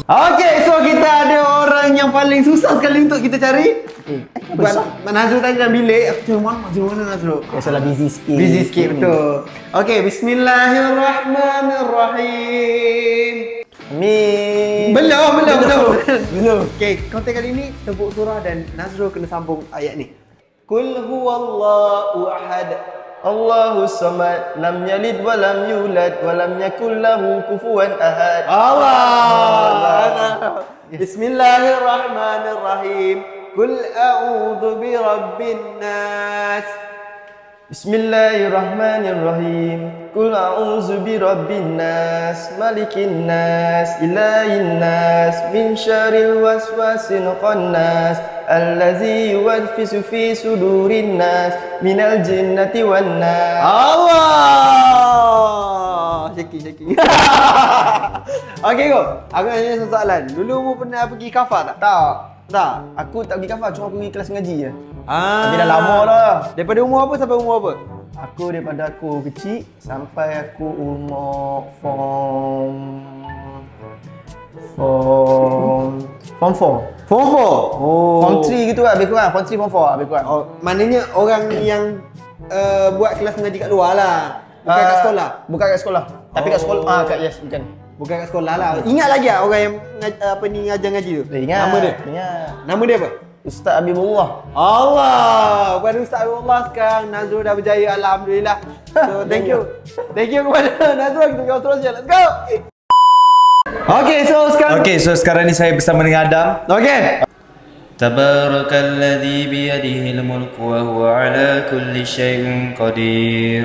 Okey, so kita ada orang yang paling susah sekali untuk kita cari. Buat Nazrul tadi dalam bilik, aku cuma mana Nazrul? Biasalah busy sikit. Busy sikit, betul. Okey, bismillahirrahmanirrahim. Amin. Belum. Belum. Okey, konten kali ni sebut surah dan Nazrul kena sambung ayat ni. Qul huwallahu ahad. Allahus samad, lam yalid wa lam yulad wa lam yakul lahu kufuwan ahad. Allah. Bismillahirrahmanirrahim. Qul a'udzu birabbin nas. Bismillahirrahmanirrahim. Qul a'udzu birabbin nas, malikin nas, ilahin nas, min syarril waswasil khannas, allazi yuwaswisu fi sudurin nas, minal jinnati wan nas. Allah. Shaking. Okey go. Aku nak tanya soalan. Dulu mu pernah pergi kafar tak? Tak. Aku tak pergi kafar, cuma aku pergi kelas ngaji je. Tapi dah lama dah. Daripada umur apa sampai umur apa? Aku daripada aku kecil sampai aku umur form 4. Form 4? Oh. Form 3 gitu lah, lebih kurang. Form 3, form 4 lebih kurang. Oh, maknanya orang yang buat kelas mengaji kat luar lah. Bukan kat sekolah. Bukan kat sekolah. Tapi kat sekolah, bukan. Bukan kat sekolah lah. Ingat lagi tak orang yang ngajar ngaji tu? Ingat. Nama dia? Ingat. Nama dia apa? Ustaz Habibullah. Allah. Kepada Ustaz Habibullah sekarang Nazrul dah berjaya, alhamdulillah. So thank you. Thank you kepada Nazrul. Kita jauh terus je. Let's go. Okay, so sekarang ni saya bersama dengan Adam. Okay. Tabarakalladzi biyadihil mulku wa huwa ala kulli syai'in qadir.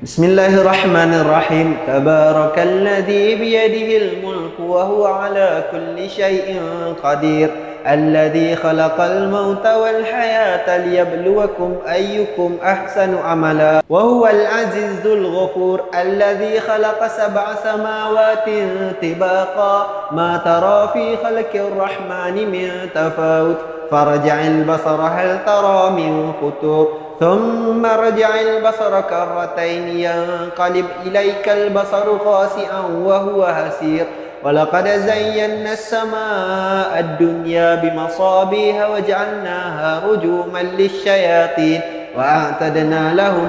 Bismillahirrahmanirrahim. Tabarakalladzi biyadihil mulku wa huwa ala kulli syai'in qadir. Alladzi khalaqal mauta wal hayata liyabluwakum ayyukum ahsanu amala. Wa huwal azizul ghafur. Alladzi khalaqa sab'a samawatin tibaqa. Ma tara fi khalqir rahmani min tafawut. Farji'il basara hal tara min futur. ثم ارجع البصر كرتين ينقلب إليك البصر خاسئا وهو حسير ولقد زينا السماء الدنيا بمصابيح وجعلناها رجوما للشياطين وأعتدنا لهم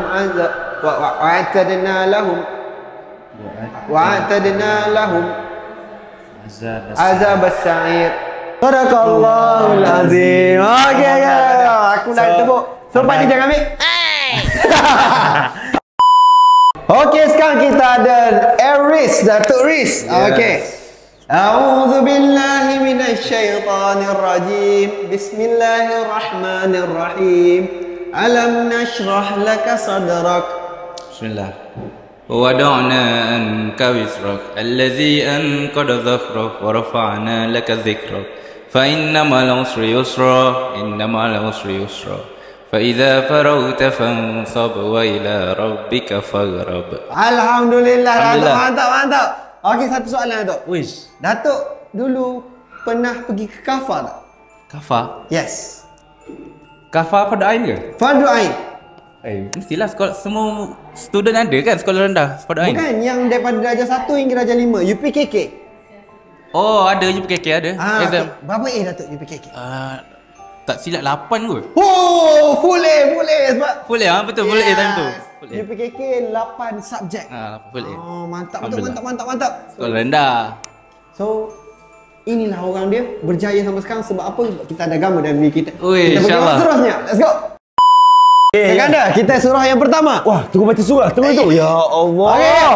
عذاب السعير. صدق الله العظيم. Okey, aku nak tepuk. So, Pak ni jangan ambil. Okey, sekarang kita ada Aris, Datuk Riz. Okey. A'udzu billahi minasyaitonir rajim. Bismillahirrahmanirrahim. Alam nashrah laka sadrak. Bismillah. ووضعنا عنك وزرك الذي أنقض ظهرك ورفعنا لك ذكرك فإن مع العسر يسرا فإذا فرغت فانصب وإلى ربك فارغب. Alhamdulillah. Mantap. Okey, satu soalan Datuk. Wish. Datuk dulu pernah pergi ke kafar tak? Kafar? Yes. Kafar pada ain ke? Fardu Ain. Mestilah sekolah, semua student ada kan sekolah rendah pada ain? Bukan, yang daripada darjah 1 hingga darjah 5, UPKK. Oh, ada UPKK ada. Exam. Berapa A Datuk UPKK? Tak silap 8 kot. Oh, full A sebab Full A, betul, full A time tu. UPKK 8 subjek. Boleh. Oh, mantap betul, Alhamdulillah. mantap. Sekolah rendah. So, inilah orang dia berjaya sampai sekarang sebab apa? Kita ada agama dalam diri kita. Ui, Kita pergi insyaAllah. orang seterusnya. Let's go. Kakanda, kita surah yang pertama. Wah, tunggu baca surah. Tunggu tu. Ya Allah. Okey.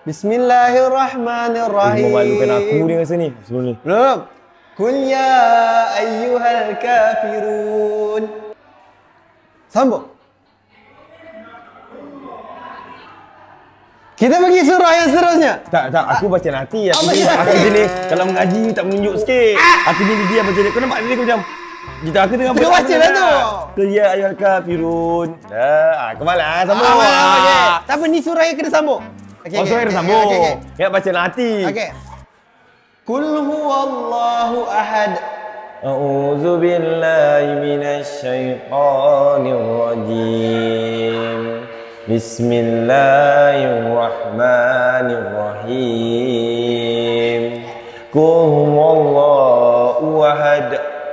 Bismillahirrahmanirrahim. Memalukan aku ni rasa ni. Sebelum ni. Belum. Qul ya ayyuhal kafirun. Sambung. Kita pergi surah yang seterusnya. Tak, aku baca nanti. Aku Apa ni, dia? aku jenis kalau mengaji ni tak menunjuk sikit. Aku ni dia baca dia. Kau nampak dia macam kita aku tengah Tengah baca lah tu. Qul ya ayyuhal kafirun. Dah, kau malas sambung. Okey. Tapi ni surah yang kena sambung. Okey. Oh, surah dia sambung. Okey. Ingat baca nanti. Okey. Qul huwallahu ahad. A'udzu billahi minasy syaithanir rajim. Bismillahirrahmanirrahim. Qul huwallahu ahad.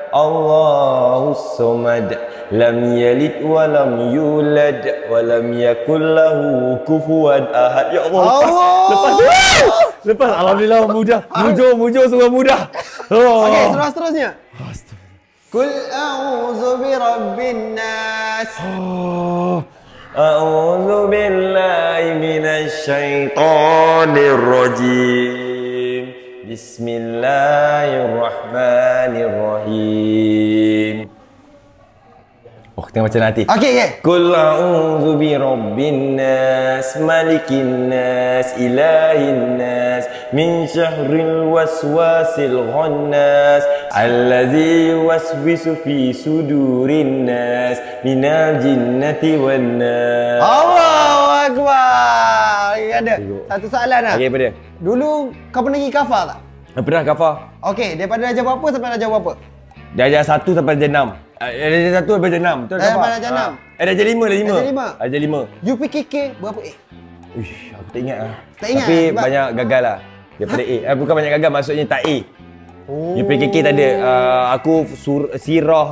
Allahus samad. Lam yalid wa lam yulad wa lam yakul lahu kufuwan ahad. Ya Allah. Lepas alhamdulillah mudah. Mujur surah mudah. Okey, surah seterusnya. Qul a'udzu birabbin nas. A'udzu billahi minasy syaithanir rajim. Bismillahirrahmanirrahim. Oh, kita baca nanti. Okey. Qul a'udzu birabbin nas, malikin nas, ilahin nas, min syarril waswasil khannas, allazi yuwaswisu fi sudurin nas, minal jinnati wan nas. Allahu akbar. Ada satu soalan lah. Okey, apa dia? Dulu kau pernah pergi kafar tak? Pernah kafar? Okey, daripada darjah berapa sampai darjah berapa? Darjah 1 sampai darjah 6. Darjah 1 sampai darjah 6. Betul kafar? Sampai darjah 6. Darjah 5, Darjah 5. Darjah 5. UPKK berapa A? Uish, aku tak ingat lah. Tak ingat Tapi sebab- banyak gagal lah. Daripada A. Bukan banyak gagal, maksudnya tak A. UPKK tak ada. Aku sirah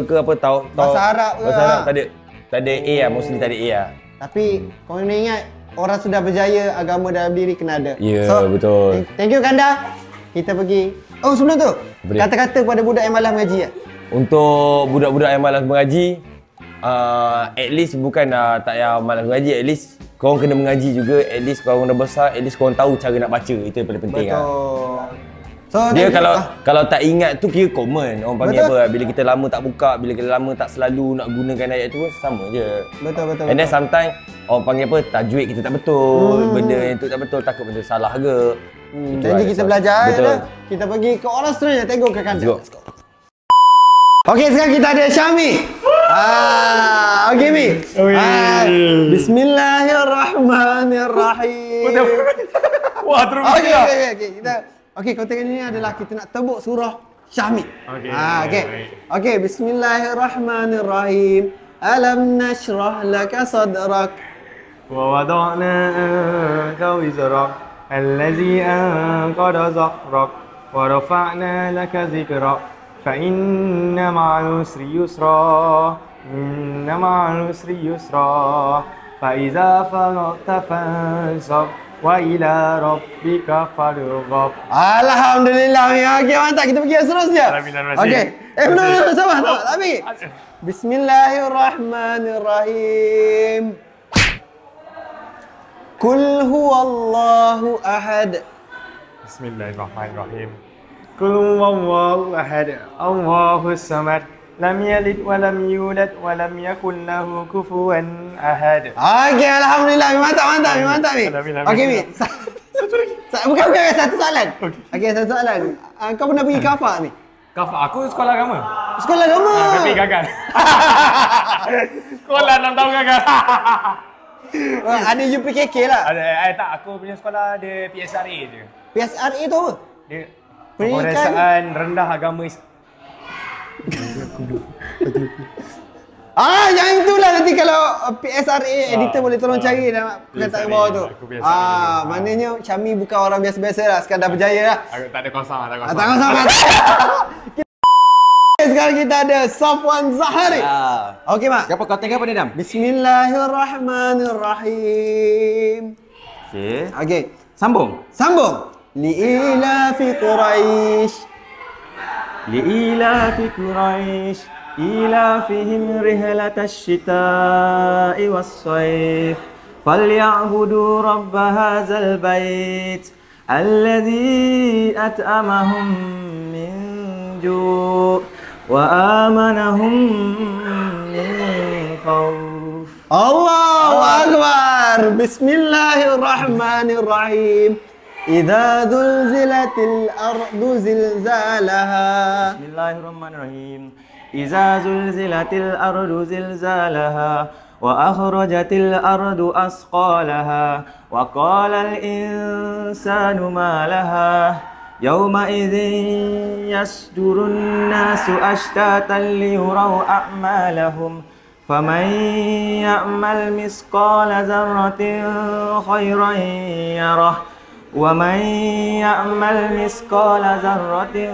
ke apa tahu. Bahasa Arab ke, Bahasa Arab ha? tak ada. Tak ada A lah, mostly tak ada A lah. Tapi kau kena ingat, orang sudah berjaya, agama dalam diri kena ada. Ya, betul. Thank you Kanda. Kita pergi. Oh, sebelum tu, Boleh. kata-kata kepada budak yang malas mengaji ya. Untuk budak-budak yang malas mengaji, at least bukan tak payah malas mengaji, at least korang kena mengaji juga, at least korang dah besar, at least korang tahu cara nak baca. Itu yang paling penting lah. Betul. So, Dia thank you. kalau tak ingat tu kira common. Orang panggil Betul. apa? Bila kita lama tak buka, bila kita lama tak selalu nak gunakan ayat tu pun sama je. Betul. And then sometimes orang panggil apa? Tajwid kita tak betul, benda yang tu tak betul, takut benda salah ke. Itu Jadi lah, kita so- belajar betul. ya. Kita pergi ke orang seterusnya, tengok ke Kanda. Let's go. Okey, sekarang kita ada Syami. Okey Mi. Bismillahirrahmanirrahim. Wah, terus Okey. Okey, konten ini adalah kita nak tebuk surah Syami. Okey, bismillahirrahmanirrahim. Alam nashrah laka sadrak. ووضعنا عنك وزرك الذي أنقض ظهرك ورفعنا لك ذكرك فإن مع العسر يسرا إن مع العسر يسرا فإذا فرغت فانصب وإلى ربك فارغب. Alhamdulillah. Okey, mantap. Kita pergi yang seterusnya. Okey. Belum. Sabar. Tak pergi. Bismillahirrahmanirrahim. Qul huwallahu ahad. Bismillahirrahmanirrahim. Qul huwallahu ahad, Allahus samad, lam yalid wa lam yulad wa lam yakul lahu kufuwan ahad. Okey, alhamdulillah. Mantap Mi. Alhamdulillah. Okey Mi. Bukan satu soalan. Okey, satu soalan. Kau pernah pergi kafar ni? Kafar, aku sekolah agama. Sekolah agama. Tapi gagal. Sekolah 6 tahun gagal. Ada UPKK lah. Tak, aku punya sekolah ada PSRA je. PSRA tu apa? Dia Pendidikan- Peperiksaan rendah agama Yang itulah nanti kalau PSRA editor boleh tolong cari dalam perkataan PSRA, bawah tu. aku PSRA. Maknanya Syami bukan orang biasa-biasa lah, sekarang dah berjaya lah. Aku tak ada kosong, tak ada kosong. Tak kosong kan? sekarang kita ada Safwan Zahari. Okey, Mak. Apa kau tengok apa ni, Dam? Bismillahirrahmanirrahim. Okey. Sambung. Li'ilafi Quraisy. لإيلاف قريش إيلافهم رحلة الشتاء والصيف فليعبدوا رب هذا البيت الذي أطعمهم من جوع وآمنهم من خوف. Allahu Akbar. Bismillahirrahmanirrahim. Idza zulzilatil ardu zilzalaha. Bismillahirrahmanirrahim. Iza zulzilatil ardu zilzalaha wa akhrajatil ardu asqalaha wa qala al insanu ma laha yawma idzin yasdurun nasu ashtatan liyuraw a'malahum faman ya'mal misqala dzarratin khairan yarah wa man ya'mal misqala dzarratin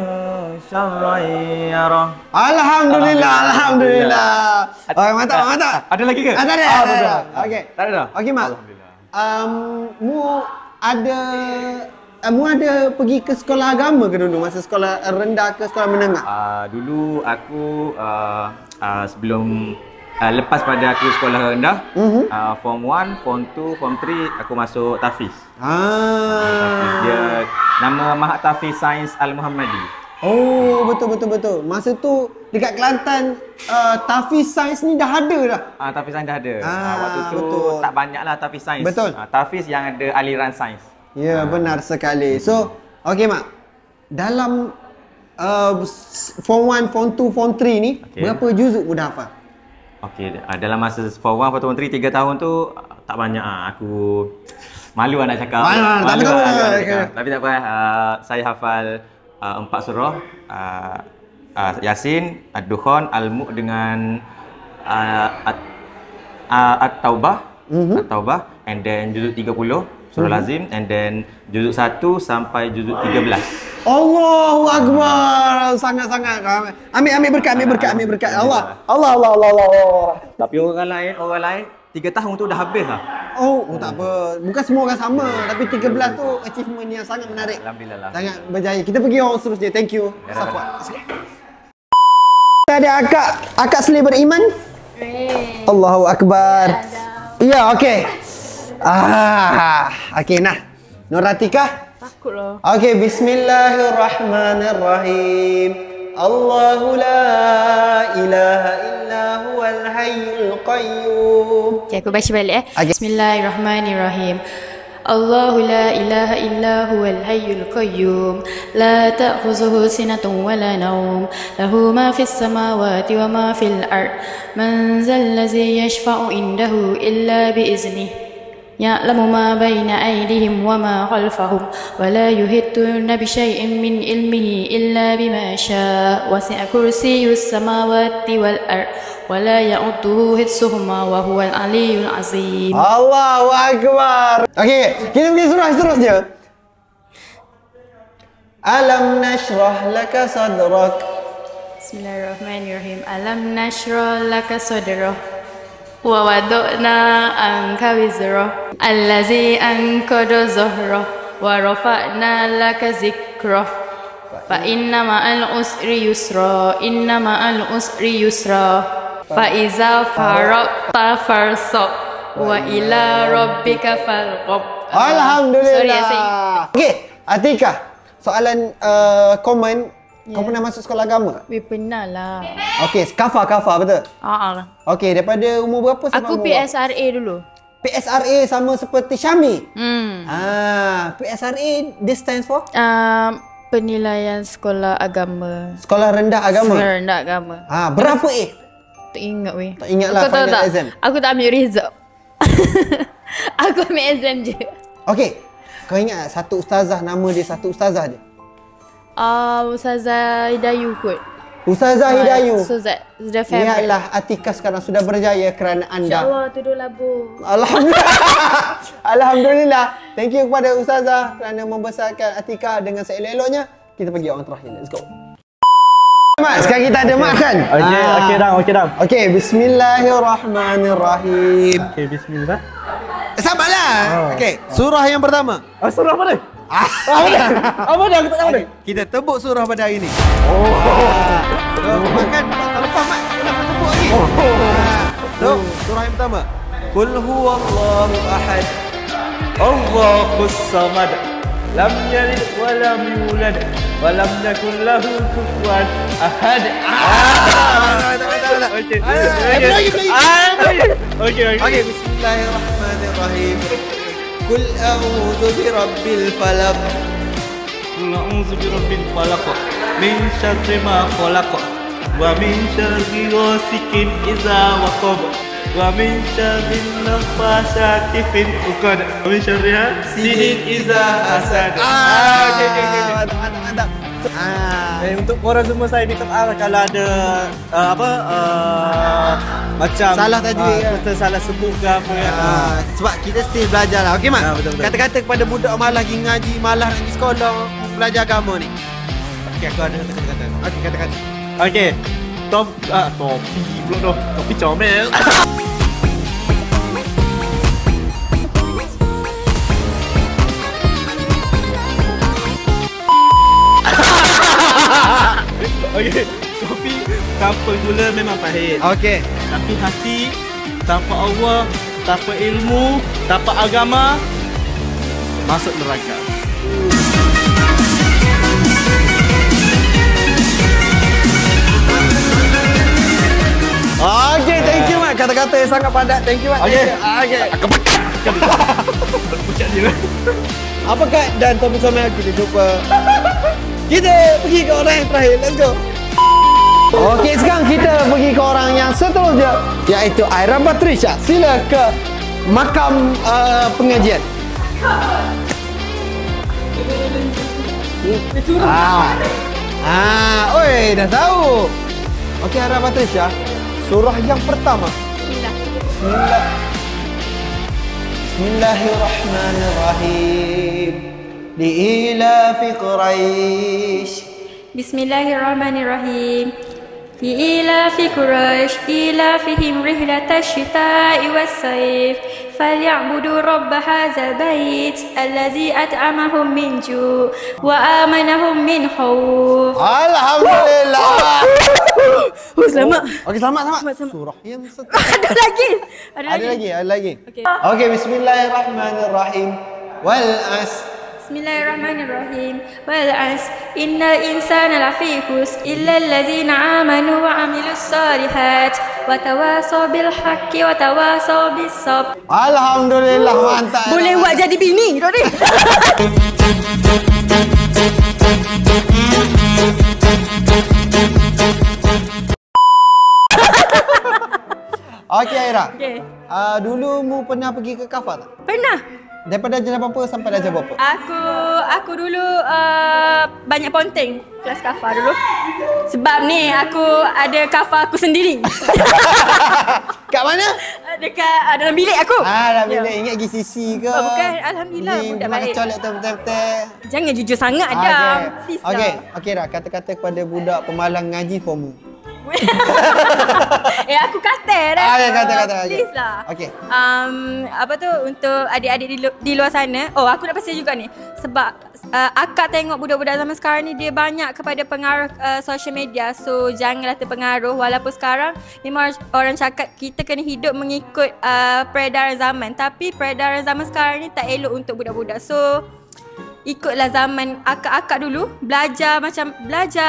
syarran yarah. Alhamdulillah. Okey, mantap. Ada lagi ke? Ada. Okey. Tak ada dah? Okey, Mak. Mu ada pergi ke sekolah agama ke dulu? Masa sekolah rendah ke sekolah menengah? Dulu aku sebelum lepas pada aku sekolah rendah, form 1, form 2, form 3 aku masuk Tafiz. Dia nama Mahat Tafiz Sains Al-Muhammadi. Oh, betul. Masa tu dekat Kelantan Tafiz Sains ni dah ada dah. Tafiz Sains dah ada. Waktu tu betul. tak banyaklah Tafiz Sains. Betul. Tafiz yang ada aliran sains. Ya, benar sekali. So, okey, Mak. Dalam form 1, form 2, form 3 ni, berapa juzuk mu dah hafal? Okey, dalam masa form 1, form 2, 3 tahun tu tak banyak. Aku malu nak cakap. Tak betul. Tapi tak apa. Saya hafal 4 surah. Yasin, Ad-Dukhan, Al-Mulk dengan At-Taubah. At-Taubah, and then juzuk 30 surah Lazim, and then juzuk 1 sampai juzuk 13. Allahu Akbar. Sangat-sangat. Ambil berkat. Allah. Tapi orang lain 3 tahun tu dah habis lah. Oh, tak apa. Bukan semua orang sama, tapi 13 tu achievement yang sangat menarik. Alhamdulillah. Sangat berjaya. Kita pergi orang seterusnya. Thank you, Safwan. Kita ada akak Seli beriman. Allahu Akbar. Ya, okey. Okey, nah. Nuratika? Takutlah. Okey, bismillahirrahmanirrahim. Allahu la ilaha illa huwal hayyul qayyum. Okay, aku baca balik Okay. Bismillahirrahmanirrahim. Allahu la ilaha illa huwal hayyul qayyum. La ta'khuzuhu sinatun wa la nawm. Lahu ma fis samawati wa ma fil ard. Man zal ladzi yashfa'u indahu illa bi iznihi. يعلم ما بين أيديهم وما خلفهم ولا يحيطون بشيء من علمه إلا بما شاء وسع كرسيه السماوات والأرض ولا يؤوده حفظهما وهو العلي العظيم. Allahu Akbar. Okey, kita pergi surah seterusnya. Alam nashrah laka sadrak. Bismillahirrahmanirrahim. Alam nashrah laka sadrak wa wada'na anka wizrak allazi anqadha zahrak wa rafa'na laka zikrak fa inna ma'al usri yusra fa iza faraqta farsaq wa ila rabbika farghab. Alhamdulillah. Okey, Atika. Soalan komen. Kau pernah masuk sekolah agama? Pernah lah. Okey, kafa betul? Okey, daripada umur berapa sampai Aku umur PSRA dulu. PSRA sama seperti Syami. PSRA this stands for Penilaian sekolah agama. Sekolah rendah agama. Sekolah rendah agama. Berapa A? Tak ingat weh. Tak ingat lah final exam. Aku tak ambil result. Aku ambil exam je. Okey. Kau ingat tak satu ustazah, nama dia satu ustazah je? Ustazah Hidayu kot. Ustazah Hidayu. Ustazah favorite. Lihatlah Atika sekarang sudah berjaya kerana anda. InsyaAllah tuduh labu. Alhamdulillah. Alhamdulillah. Thank you kepada ustazah kerana membesarkan Atika dengan seelok-eloknya. Kita pergi orang terakhir. Let's go. Mak, sekarang kita ada mak kan? Okey dah. Okey, bismillahirrahmanirrahim. Okey, bismillah. Sabarlah. Okey, surah yang pertama. Surah apa dia? Apa dia? Aku tak tahu dia. Kita tebuk surah pada hari ni. Makan tak lepas mak. Kenapa tebuk lagi? Surah yang pertama. Qul huwallahu ahad. Allahus samad. Lam yalid wa lam yulad wa lam yakul lahu kufuwan ahad. Okey. Bismillahirrahmanirrahim. Qul a'udzu birabbil falaq. Qul a'udzu birabbil falaq min syarri ma khalaq wa min syarri ghasikin idza waqab wa min syarri nafasati fil 'uqad wa min syarri hasidin idza hasad. Mantap. Untuk korang semua saya minta maaf kalau ada macam salah tajwid ke? Kita salah sebut ke apa ya. Sebab kita still belajar lah. Okey mak. Betul. Kata-kata kepada budak malas pergi ngaji, malas nak pergi sekolah, belajar agama ni. Okey, aku ada kata-kata. Okey, kata-kata. Okey. Topi pula dah. Topi comel. Okey, topi tanpa gula memang pahit. Okey. Tapi hati tanpa Allah, tanpa ilmu, tanpa agama masuk neraka. Okey, thank you mak. Kata-kata yang sangat padat. Thank you mak. Okey. Okey. Akan pekat. Pucat dia. Apa Kak dan Tommy Somel, kita jumpa. Kita pergi ke orang yang terakhir. Let's go. Okey, sekarang kita pergi ke orang yang seterusnya, iaitu Aira Patricia. Sila ke makam pengajian. Oi, dah tahu. Okey, Aira Patricia. Surah yang pertama. Bismillahirrahmanirrahim. Li'ilafi Quraisy. Bismillahirrahmanirrahim. Li'ilafi Quraisy ilafihim rihlatash shita'i was-sayf falyabudu rabb hadzal bait allazi at'amahum min ju' wa amanahum min khauf. Alhamdulillah. Selamat. Okey, selamat. Selamat. Surah yang seterusnya. Ada lagi. Okey. Okey, bismillahirrahmanirrahim. Wal as. Bismillahirrahmanirrahim. Wal 'asr innal insana lafi khusr illa allazina amanu wa 'amilus solihat wa tawasaw bil haqqi wa tawasaw bis sabr. Alhamdulillah, mantap. Boleh buat jadi bini tu ni. Okey Aira. Okey. Dulu mu pernah pergi ke kafah tak? Pernah. Daripada darjah berapa sampai darjah berapa? Aku dulu banyak ponteng kelas kafah dulu. Sebab ni aku ada kafah aku sendiri. Kat mana? Dekat dalam bilik aku. Dalam bilik. Ingat pergi sisi ke? Bukan, alhamdulillah budak baik. Colek betul-betul. Jangan jujur sangat Adam. Please lah. Okey dah, kata-kata kepada budak pemalang ngaji formu. Aku kata dah. Kata. Please lah. Okey. Apa tu untuk adik-adik di luar sana. Aku nak pasal juga ni. Sebab akak tengok budak-budak zaman sekarang ni dia banyak kepada pengaruh social media. So janganlah terpengaruh. Walaupun sekarang memang orang cakap kita kena hidup mengikut peredaran zaman. Tapi peredaran zaman sekarang ni tak elok untuk budak-budak. So ikutlah zaman akak-akak dulu. Belajar,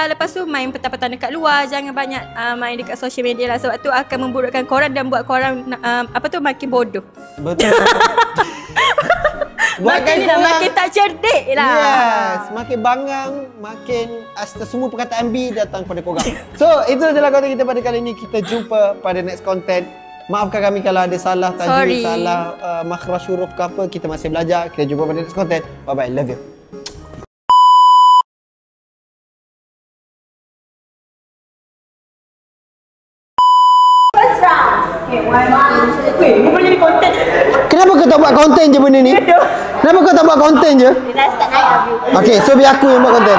lepas tu main petang-petang dekat luar. Jangan banyak main dekat social media lah. Sebab tu akan memburukkan korang dan buat korang makin bodoh. Betul. Makin tak cerdik lah. Yes, makin bangang, makin semua perkataan B datang pada korang. So, itu adalah konten kita pada kali ini. Kita jumpa pada next content. Maafkan kami kalau ada salah tajwid, salah makhraj huruf ke apa. Kita masih belajar. Kita jumpa pada next content. Bye-bye. Love you. First round. Okay, 1, 2, 3. Ni boleh jadi konten. Kenapa kau tak buat konten je benda ni? Kenapa kau tak buat konten je? Kita start naik. Okay, so biar aku yang buat konten.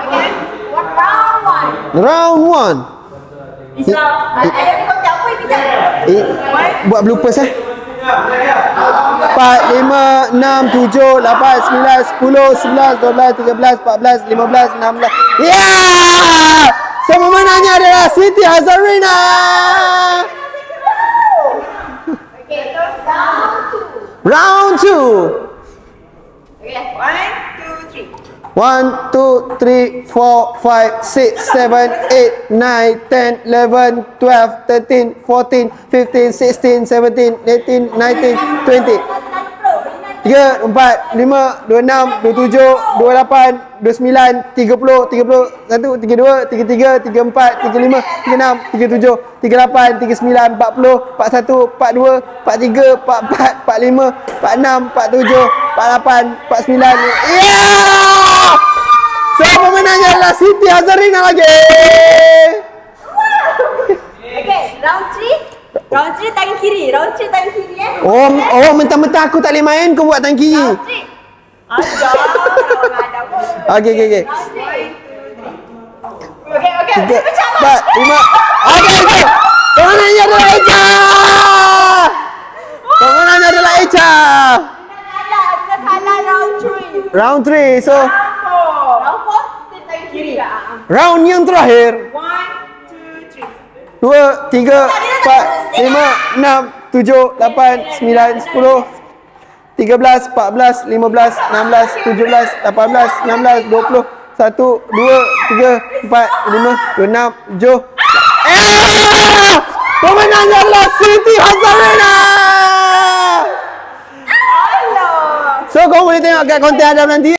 Okay. Round 1. Round 1. Islam. Ada kau tak apa kita. Buat bloopers 4, 5, 6, 7, 8, 9, 10, 11, 12, 13, 14, 15, 16. Yeah! So pemenangnya adalah Siti Hazarina. Okay, terus Round 2. Okay, 1, 2, 3. 1, 2, 3, 4, 5, 6, 7, 8, 9, 10, 11, 12, 13, 14, 15, 16, 17, 18, 19, 20. 3, 4, 5, 26, 27, 28, 29, 30, 31, 32, 33, 34, 35, 36, 37, 38, 39, 40, 41, 42, 43, 44, 45, 46, 47, 48, 49. Yeah! So pemenangnya adalah Siti Hazarina lagi. Okay, round 3. Round 3 tangan kiri. Round 3 tangan kiri Oh, mentang-mentang aku tak boleh main, kau buat tangan kiri. Round 3. Ada. Okey. Okay. Tiga, 4, 5. Okey. Pemenangnya adalah Echa. Pemenangnya adalah Echa. Kalah round 3. Round 3. So, Round 4 tangan kiri. round yang terakhir. 1, 2, 3. 2, 3, 4, 5, 6, 7, 8, 9, 10, 13, 14, 15, 16, 17, 18, 19, 20, 1, 2, 3, 4, 5, 26, 7. Pemenangnya adalah Siti Hazarina. So kau boleh tengok kat konten Adam nanti.